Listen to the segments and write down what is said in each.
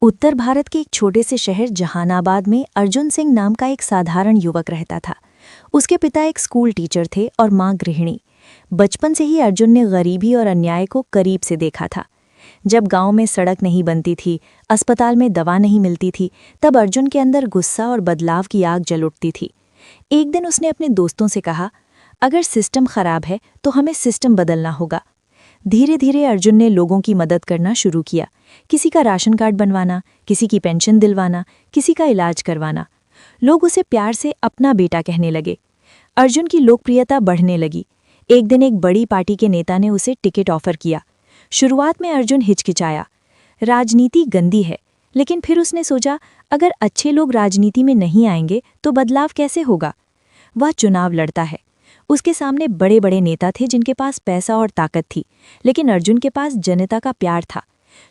उत्तर भारत के एक छोटे से शहर जहानाबाद में अर्जुन सिंह नाम का एक साधारण युवक रहता था। उसके पिता एक स्कूल टीचर थे और माँ गृहिणी। बचपन से ही अर्जुन ने गरीबी और अन्याय को करीब से देखा था। जब गांव में सड़क नहीं बनती थी, अस्पताल में दवा नहीं मिलती थी, तब अर्जुन के अंदर गुस्सा और बदलाव की आग जल उठती थी। एक दिन उसने अपने दोस्तों से कहा, अगर सिस्टम खराब है तो हमें सिस्टम बदलना होगा। धीरे धीरे अर्जुन ने लोगों की मदद करना शुरू किया। किसी का राशन कार्ड बनवाना, किसी की पेंशन दिलवाना, किसी का इलाज करवाना। लोग उसे प्यार से अपना बेटा कहने लगे। अर्जुन की लोकप्रियता बढ़ने लगी। एक दिन एक बड़ी पार्टी के नेता ने उसे टिकट ऑफर किया। शुरुआत में अर्जुन हिचकिचाया। राजनीति गंदी है, लेकिन फिर उसने सोचा, अगर अच्छे लोग राजनीति में नहीं आएंगे तो बदलाव कैसे होगा। वह चुनाव लड़ता है। उसके सामने बड़े बड़े नेता थे जिनके पास पैसा और ताकत थी, लेकिन अर्जुन के पास जनता का प्यार था।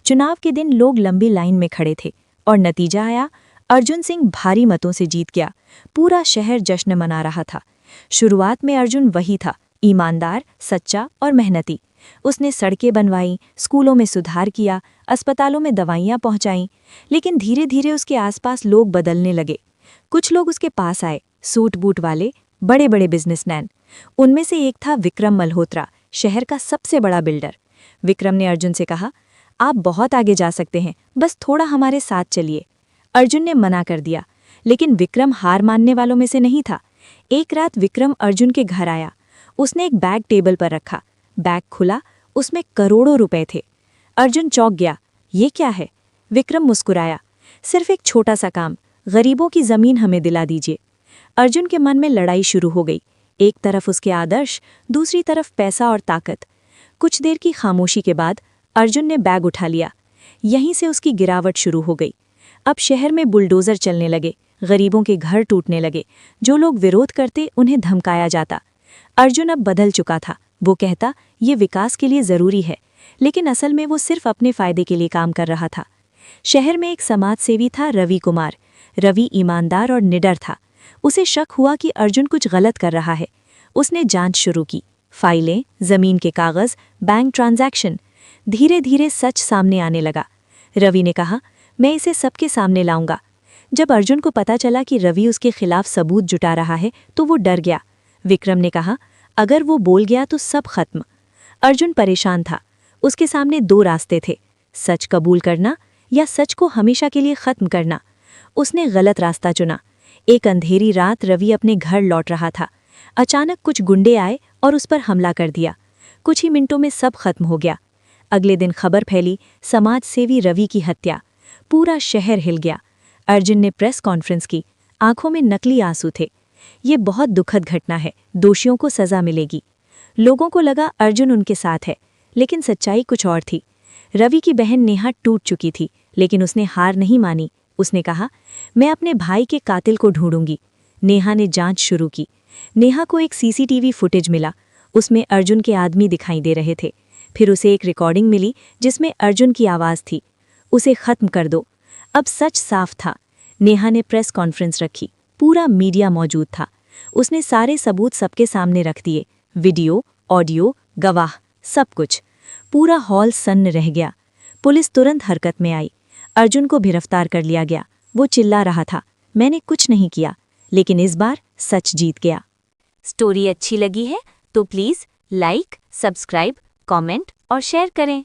चुनाव के दिन लोग लंबी लाइन में खड़े थे और नतीजा आया, अर्जुन सिंह भारी मतों से जीत गया। पूरा शहर जश्न मना रहा था। शुरुआत में अर्जुन वही था, ईमानदार, सच्चा और मेहनती। उसने सड़कें बनवाई, स्कूलों में सुधार किया, अस्पतालों में दवाइयाँ पहुंचाईं। लेकिन धीरे धीरे उसके आसपास लोग बदलने लगे। कुछ लोग उसके पास आए, सूट बूट वाले, बड़े बड़े बिजनेसमैन। उनमें से एक था विक्रम मल्होत्रा, शहर का सबसे बड़ा बिल्डर। विक्रम ने अर्जुन से कहा, आप बहुत आगे जा सकते हैं, बस थोड़ा हमारे साथ चलिए। अर्जुन ने मना कर दिया, लेकिन विक्रम हार मानने वालों में से नहीं था। एक रात विक्रम अर्जुन के घर आया। उसने एक बैग टेबल पर रखा। बैग खुला, उसमें करोड़ों रुपए थे। अर्जुन चौंक गया। ये क्या है? विक्रम मुस्कुराया। सिर्फ एक छोटा सा काम, गरीबों की जमीन हमें दिला दीजिए। अर्जुन के मन में लड़ाई शुरू हो गई। एक तरफ उसके आदर्श, दूसरी तरफ पैसा और ताकत। कुछ देर की खामोशी के बाद अर्जुन ने बैग उठा लिया। यहीं से उसकी गिरावट शुरू हो गई। अब शहर में बुलडोजर चलने लगे, गरीबों के घर टूटने लगे। जो लोग विरोध करते उन्हें धमकाया जाता। अर्जुन अब बदल चुका था। वो कहता, ये विकास के लिए ज़रूरी है, लेकिन असल में वो सिर्फ अपने फ़ायदे के लिए काम कर रहा था। शहर में एक समाजसेवी था, रवि कुमार। रवि ईमानदार और निडर था। उसे शक हुआ कि अर्जुन कुछ गलत कर रहा है। उसने जांच शुरू की। फाइलें, जमीन के कागज, बैंक ट्रांजैक्शन। धीरे धीरे सच सामने आने लगा। रवि ने कहा, मैं इसे सबके सामने लाऊंगा। जब अर्जुन को पता चला कि रवि उसके खिलाफ सबूत जुटा रहा है तो वो डर गया। विक्रम ने कहा, अगर वो बोल गया तो सब खत्म। अर्जुन परेशान था। उसके सामने दो रास्ते थे, सच कबूल करना या सच को हमेशा के लिए खत्म करना। उसने गलत रास्ता चुना। एक अंधेरी रात रवि अपने घर लौट रहा था। अचानक कुछ गुंडे आए और उस पर हमला कर दिया। कुछ ही मिनटों में सब खत्म हो गया। अगले दिन खबर फैली, समाजसेवी रवि की हत्या। पूरा शहर हिल गया। अर्जुन ने प्रेस कॉन्फ्रेंस की। आंखों में नकली आंसू थे। ये बहुत दुखद घटना है, दोषियों को सजा मिलेगी। लोगों को लगा अर्जुन उनके साथ है, लेकिन सच्चाई कुछ और थी। रवि की बहन नेहा टूट चुकी थी, लेकिन उसने हार नहीं मानी। उसने कहा, मैं अपने भाई के कातिल को ढूंढूंगी। नेहा ने जांच शुरू की। नेहा को एक सीसीटीवी फुटेज मिला। उसमें अर्जुन के आदमी दिखाई दे रहे थे। फिर उसे एक रिकॉर्डिंग मिली जिसमें अर्जुन की आवाज़ थी, उसे खत्म कर दो। अब सच साफ था। नेहा ने प्रेस कॉन्फ्रेंस रखी। पूरा मीडिया मौजूद था। उसने सारे सबूत सबके सामने रख दिए, वीडियो, ऑडियो, गवाह, सब कुछ। पूरा हॉल सन्न रह गया। पुलिस तुरंत हरकत में आई। अर्जुन को गिरफ्तार कर लिया गया। वो चिल्ला रहा था, मैंने कुछ नहीं किया। लेकिन इस बार सच जीत गया। स्टोरी अच्छी लगी है तो प्लीज़ लाइक, सब्सक्राइब, कमेंट और शेयर करें।